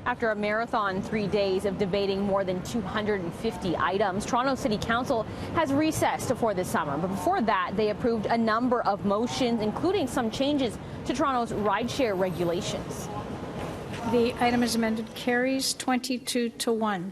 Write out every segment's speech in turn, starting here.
After a marathon 3 days of debating more than 250 items, Toronto City Council has recessed for the summer. But before that, they approved a number of motions, including some changes to Toronto's rideshare regulations. The item is amended, carries 22-1.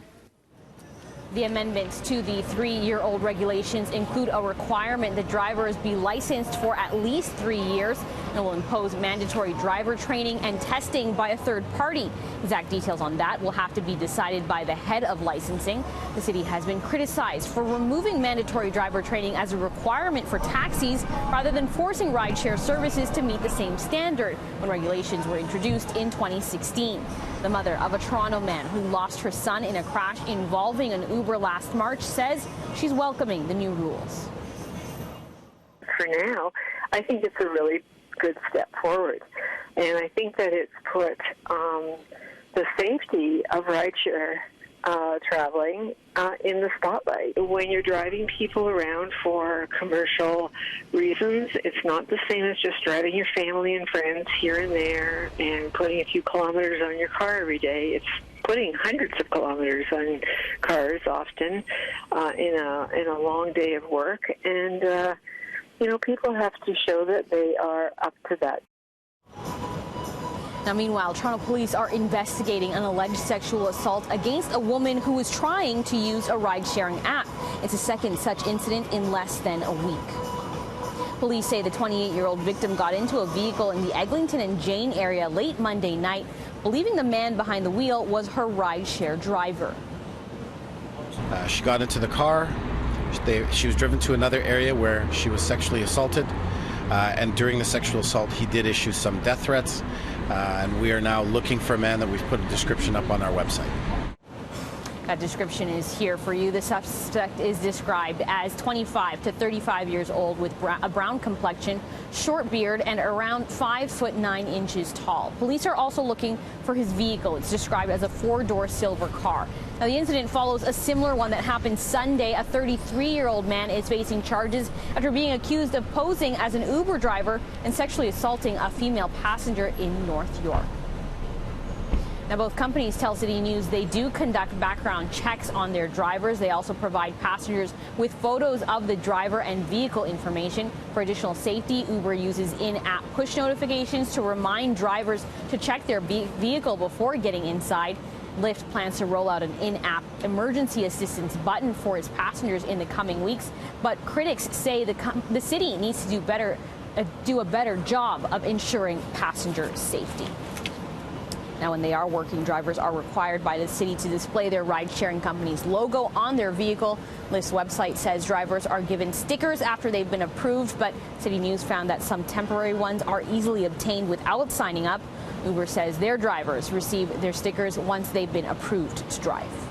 The amendments to the 3-year-old regulations include a requirement that drivers be licensed for at least 3 years and will impose mandatory driver training and testing by a third party. Exact details on that will have to be decided by the head of licensing. The city has been criticized for removing mandatory driver training as a requirement for taxis rather than forcing rideshare services to meet the same standard when regulations were introduced in 2016. The mother of a Toronto man who lost her son in a crash involving an Uber last March says she's welcoming the new rules. For now, I think it's a really good step forward. And I think that it's put the safety of rideshare traveling in the spotlight. When you're driving people around for commercial reasons, it's not the same as just driving your family and friends here and there and putting a few kilometers on your car every day. It's putting hundreds of kilometers on cars often in a long day of work. And, people have to show that they are up to that. Now, meanwhile, Toronto police are investigating an alleged sexual assault against a woman who was trying to use a ride-sharing app. It's a second such incident in less than a week. Police say the 28-year-old victim got into a vehicle in the Eglinton and Jane area late Monday night, believing the man behind the wheel was her ride-share driver. She got into the car. She was driven to another area where she was sexually assaulted. And during the sexual assault, he did issue some death threats. And we are now looking for a man that we've put a description up on our website. That description is here for you. The suspect is described as 25 to 35 years old with a brown complexion, short beard, and around 5'9" tall. Police are also looking for his vehicle. It's described as a 4-door silver car. Now, the incident follows a similar one that happened Sunday. A 33-year-old man is facing charges after being accused of posing as an Uber driver and sexually assaulting a female passenger in North York. Now, both companies tell CityNews they do conduct background checks on their drivers. They also provide passengers with photos of the driver and vehicle information. For additional safety, Uber uses in-app push notifications to remind drivers to check their vehicle before getting inside. Lyft plans to roll out an in-app emergency assistance button for its passengers in the coming weeks. But critics say the city needs to do a better job of ensuring passenger safety. Now, when they are working, drivers are required by the city to display their ride-sharing company's logo on their vehicle. Lyft's website says drivers are given stickers after they've been approved, but CityNews found that some temporary ones are easily obtained without signing up. Uber says their drivers receive their stickers once they've been approved to drive.